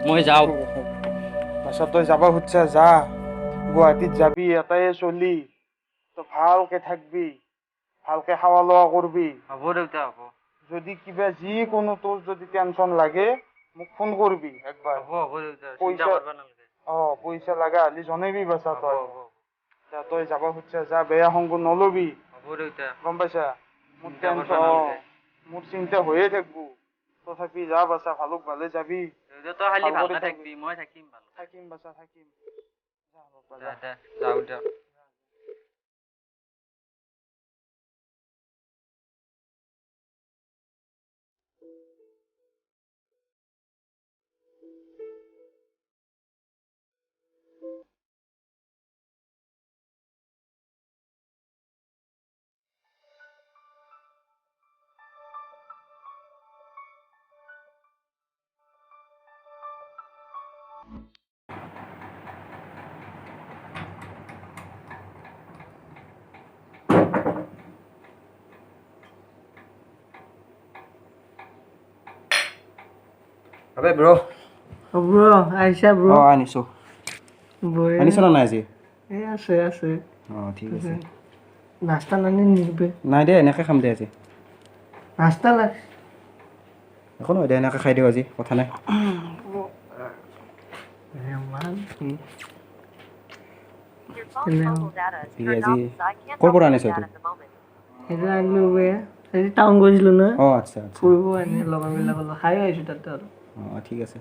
মই যাওঁ। পাছত তই যাব খুজছা যা, গুৱাহাটীত যাবি এটাই চলি, তই ভালকে থাকবি, ভালকে খাৱা লোৱা কৰবি। হ'ব দেউতা হ'ব। যদি কিবা যিকোনো তোৰ যদি টেনচন লাগে মোক ফোন কৰবি একবাৰ। হ'ব দেউতা, চিন্তা পইচা কৰিব নালাগে। পইচা লাগা হলি জনাবি বাছা হ'ব তই। হ'ব তই যাব খুজছা যা, বেয়া সংগ নলবি, হ'ব দেউতা, গম পাইছা? মোৰ চিন্তা কৰিব টেনচন নালাগে। মোৰ চিন্তা হৈয়ে থাকবো, তথাপি যা বাছা ভালক ভালে যাবি। দেউতা তই খালি ভালকে থাকবি, মই থাকিম ভাল। থাকিম বাছা থাকিম। যা বাপ্পা দে যা। দে যাওঁ দিয়ক। আবে ব্ৰ ব্ৰ আইছা ব্ৰ আনিছো বয়ে আনিছ না নাই আজি আছে ঠিক আছে নাস্তা নানি নিবে নাই দে এনেকৈ খাম দে আজি নাস্তা লাগ একো নহয় দে এনেকৈ খাই দিওঁ আজি কথা নাই আজি ক'ৰ পৰা আনিছ এইটো সেইটো আনিলো বে আজি টাউন গৈছিলো ন আচ্ছা আচ্ছা ফুৰিব এনে লগৰবিলাকৰ লগত খাই আহিছোঁ তাতে আৰু ঠিক আছে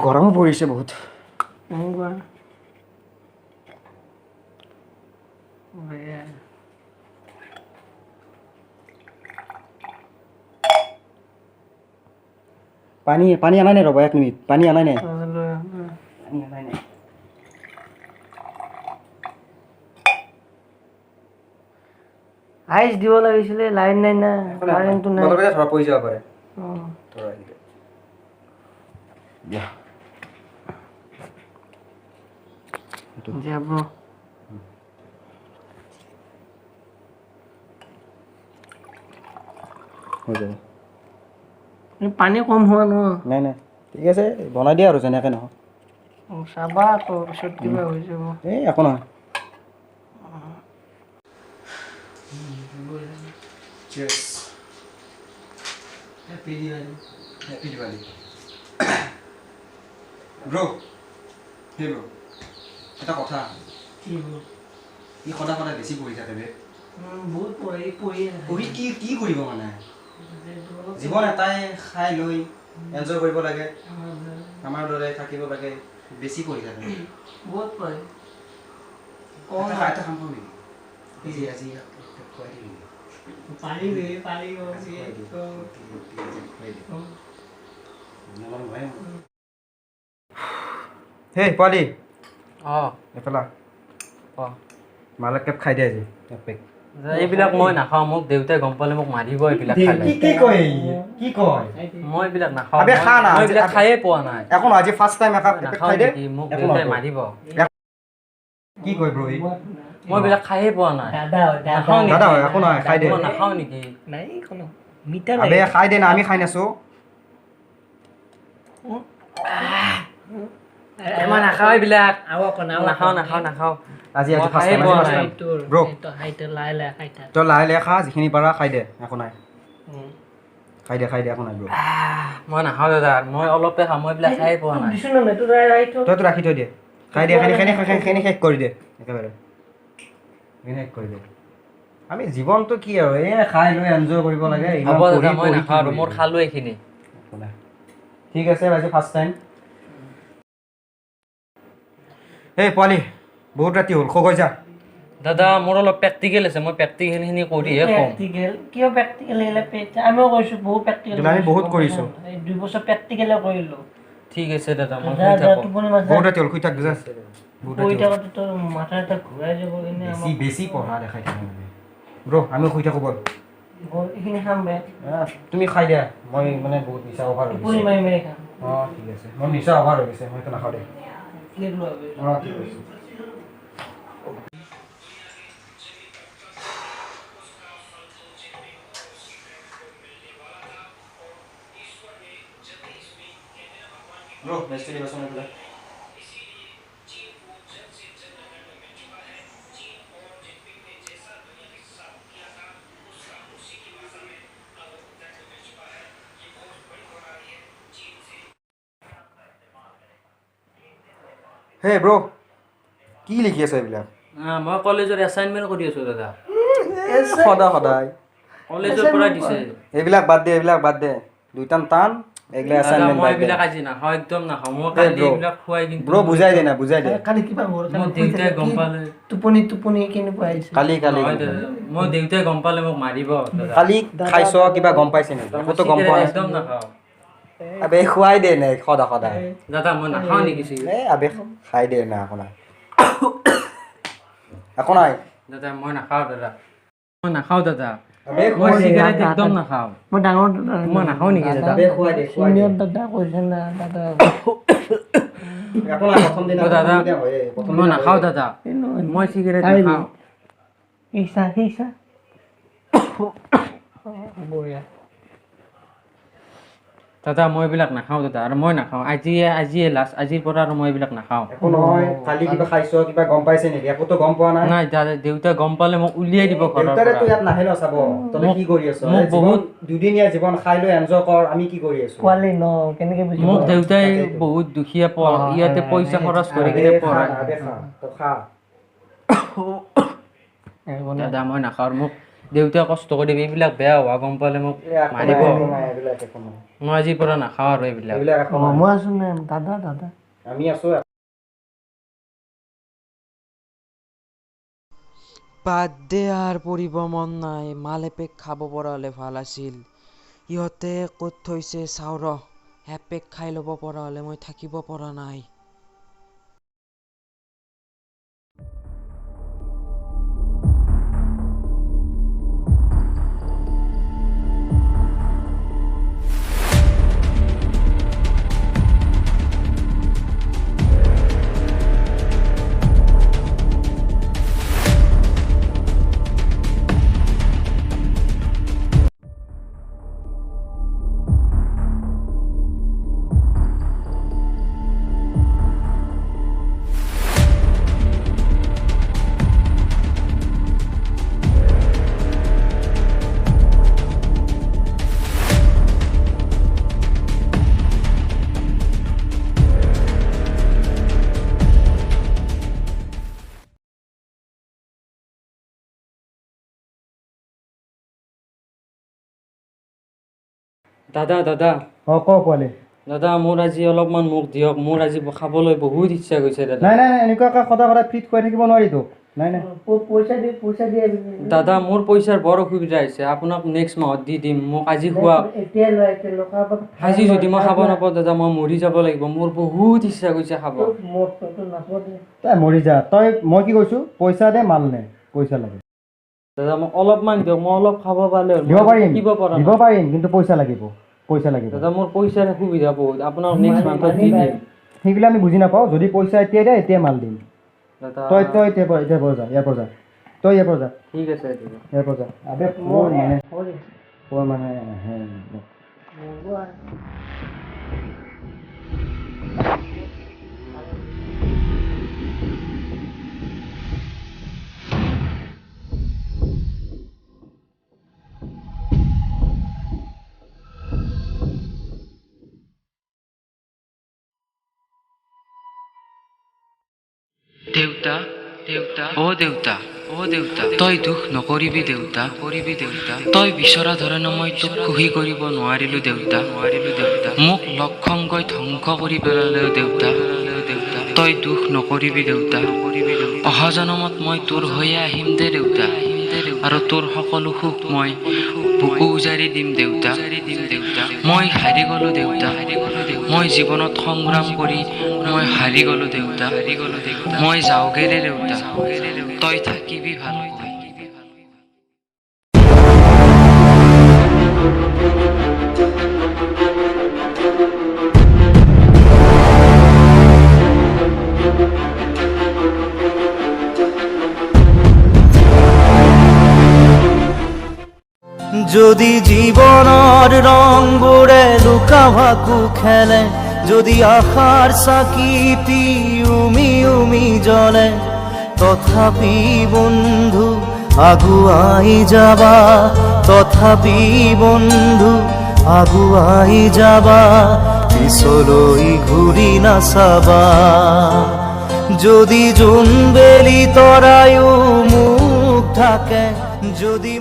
গৰমো পৰিছে বহুত পানী আনাই নাই ৰ'ব 1 মিনিট পানী আনাই নাই আইচ দিব লাগিছিলে লাইন নাই না কাৰেণ্টটো নাই ধৰা পৰি যাব পাৰে যাব হৈ যাব পানী কম হোৱা ন নাই ঠিক আছে বনাই দিয়া আৰু যেনেকৈ নহওক চাবা আকৌ পিছত কিবা হৈ যাব এই একো নহয় Cheers. Happy Diwali. Happy Diwali. Bro. Hey bro. এটা কথা কি bro? ই সদায় বেছি পঢ়ি থাকে বে বহুত পঢ়ি কি কৰিব মানে জীৱন এটাই খাই লৈ এনজয় কৰিব লাগে আমাৰ দৰে থাকিব লাগে বেছি পঢ়ি থাকে বহুত পঢ়ে এটা কাম কৰোঁ নেকি আজি খুৱাই দিম হেই পোৱালি এফালা মালক কেপ খাই দে আজি এইবিলাক মই নাখাওঁ মোক দেউতাই গম পালে মোক মাৰিব এইবিলাক খালে কি কয় মই এইবিলাক নাখাওঁ আবে খা না মই এইবিলাক খায়ে পোৱা নাই এখন আজি ফাৰ্ষ্ট টাইম একাপ খাই দে মোক দেউতাই মাৰিব কি কয় ব্ৰ মই এইবিলাক খায়ে পোৱা নাই দাদা হয় একো নহয় খাই দে মই নাখাওঁ নেকি নাই কোনো মিঠা আবে খাই দে না আমি খাই নাছো মই নাখাওঁ এইবিলাক নাখাওঁ আজি খায়ে পোৱা নাই ব্ৰ লাহে তই লাহে খা যিখিনি পাৰা খাই দে একো নাই খাই দে একো নাই ব্ৰ মই নাখাওঁ দাদা মই অলপে খাওঁ মই এইবিলাক খায়ে পোৱা নাই তইতো ৰাখি থৈ দে খাই দে খানি শেষ কৰি দে একেবাৰে শেষ কৰি দে আমি জীৱনটো কি আৰু খাই লৈ এনজয় কৰিব লাগে হ'ব দাদা মই নাখাওঁ আৰু মোৰ খালোঁ এইখিনি ঠিক আছে আজি ফাৰ্ষ্ট টাইম এই পোৱালি বহুত ৰাতি হ'ল খগৈ যা দাদা মোৰ অলপ প্ৰেক্টিকেল আছে মই প্ৰেক্টিকেলখিনি কৰিহে কম কিয় প্ৰেক্টিকেল আমিও কৰিছোঁ বহুত প্ৰেক্টিকেল আমি বহুত কৰিছোঁ 2 বছৰ প্ৰেক্টিকেলে কৰিলোঁ ঠিক আছে দাদা মই শুই থাকোঁ বহুত ৰাতি হ'ল শুই থাক যা শুই থাকোঁতে তোৰ মাথা এটা ঘূৰাই যাব কিনে বেছি পঢ়া দেখাই থাকে মানে ব্ৰ আমি শুই থাকোঁ বল এইখিনি খাম বে তুমি খাই দিয়া মই মানে বহুত নিচা অভাৰ হৈ টোপনি মাৰি মাৰি খাম ঠিক আছে মই নিচা অভাৰ হৈ গৈছে মইতো নাখাওঁ দে প্লেট লোৱা ঠিক আছে ব্ৰো মেসেজ দিবাচোন এইফালে হে ব্ৰো কি লিখি আছে এইবিলাক মই কলেজৰ এছাইনমেণ্ট কৰি আছোঁ দাদা সদায় কলেজৰ পৰা দিছে এইবিলাক বাদ দে দুইটান টান এইগিলা দাদা এছাইনমেন্ট মই বাদ দে এইবিলাক আজি নাখাওঁ একদম নাখাওঁ মই কালি bro. এইবিলাক খুৱাই কিন্তু ব্ৰো বুঝাই দে না কালি কিবা হ'ল মোৰ দেউতাই গম পালে টোপনি কেনেকুৱা আহিছে কালি নহয় দাদা, মই দেউতাই গম পালে মোক মাৰিব দাদা কালি খাইছ কিবা গম পাইছে নেকি একোতো গম পোৱা নাই একদম নাখাওঁ আবে খুৱাই দে নে সদায় দাদা মই নাখাওঁ নেকি চিগাৰেট? আবে খাই দে না একো নাই দাদা মই নাখাওঁ দাদা মই নাখাওঁ দাদা আবে মই খুৱাই দে চিগাৰেট একদম নাখাওঁ মই ডাঙৰ দাদা মই নাখাওঁ নেকি দাদা আবে খুৱাই দে চিনিয়ৰ দাদা কৈছে না দাদা একো নাই প্ৰথম দিনা দাদা, প্ৰথম মই নাখাওঁ দাদা মই চিগাৰেট নাখাওঁ সিচা বঢ়িয়া দাদা মই এইবিলাক নাখাওঁ দাদা আৰু মই নাখাওঁ আজিয়ে লাষ্ট আজিৰ পৰা আৰু মই এইবিলাক নাখাওঁ একো নহয় কালি কিবা খাইছ কিবা গম পাইছে নেকি একোতো গম পোৱা নাই নাই দাদা দেউতাই গম পালে মোক উলিয়াই দিব ঘৰৰ দেউতাৰে তো পৰা ইয়াত নাহে ন চাব তই কি কৰি আছ মোক বহুত দুদিনীয়া জীৱন খাই লৈ এনজয় কৰ আমি কি কৰি আছো পোৱালি ন কেনেকে বুজিব মোক দেউতাই বহুত দুখীয়া ইয়াতে পইচা খৰচ কৰি কিনে পঢ়ায় আবে খা তই খা দাদা মই নাখাওঁ আৰু মোক দেউতাই কষ্ট কৰি এইবিলাক বেয়া হোৱা গম পালে মোক মাৰিব এইবিলাক একো নাই মই আজিৰ পৰা নাখাওঁ আৰু এইবিলাক এইবিলাক একো নাই মই আছো নে দাদা আমি আছো বাদ দে আর পঢ়িব মন নাই মাল এপেক খাব পৰা হ'লে ভাল আছিল ইহঁতে ক'ত থৈছে চাওঁ ৰ এপেক খাই ল'ব পৰা হ'লে মই থাকিব পৰা নাই দাদা ক পোৱালি দাদা মোৰ আজি অলপমান মোক দিয়ক মোৰ আজি খাবলৈ বহুত ইচ্ছা গৈছে দাদা নাই এনেকুৱাকে সদায় ফিট খুৱাই থাকিব নোৱাৰি তোক নাই পইচা দিয়ে দাদা মোৰ পইচাৰ বৰ অসুবিধা হৈছে আপোনাক নেক্সট মাহত দি দিম মোক আজি খোৱা এতিয়া আজি যদি মই খাব নাপাওঁ দাদা মই মৰি যাব লাগিব মোৰ বহুত ইচ্ছা গৈছে খাব তই মৰি যা মই কি কৈছো পইচা দে মাল নে পইচা লাগে দাদা মোক অলপমান দিয়ক মই অলপ খাব পালে দিব পাৰিম কিন্তু পইচা লাগিব দাদা মোৰ পইচাৰ অসুবিধা বহুত আপোনাক নেক্সট মান্থত দি দিম সেইবিলাক আমি বুজি নাপাওঁ যদি পইচা এতিয়া দে এতিয়া মাল দিম দাদা তই এতিয়া পৰা যা ইয়াৰ পৰা যা তই ইয়াৰ পৰা যা ঠিক আছে দাদা ইয়াৰ পৰা যা আবে মোৰ মানে দেউতা তই দুখ নকৰিবি দেউতা তই বিচৰা ধৰণে মই তোক সুখী কৰিব নোৱাৰিলো দেউতা মোক লক্ষংগই ধ্বংস কৰি পেলালেও দেউতা তই দুখ নকৰিবি দেউতা অহা জনমত মই তোৰ হৈয়ে আহিম দে দেউতা আৰু তোৰ সকলো সুখ মই বুকু উজাৰি দিম দেউতা মই হাৰি গলো দেউতা মই জীৱনত সংগ্ৰাম কৰি মই হাৰি গলো দেউতা মই যাওঁগে ৰে দেউতা তই থাকিবি ভালকৈ যদি জীবনৰ ৰংবোৰে লুকা ভাকু খেলে যদি আশাৰ চাকিটি উমি উমি জ্বলে তথাপি বন্ধু আগুৱাই যাবা তথাপি বন্ধু আগুৱাই যাবা পিছলৈ ঘূৰি নাচাবা যদি জোনবেলি তৰায়ো মুখ থাকে যদি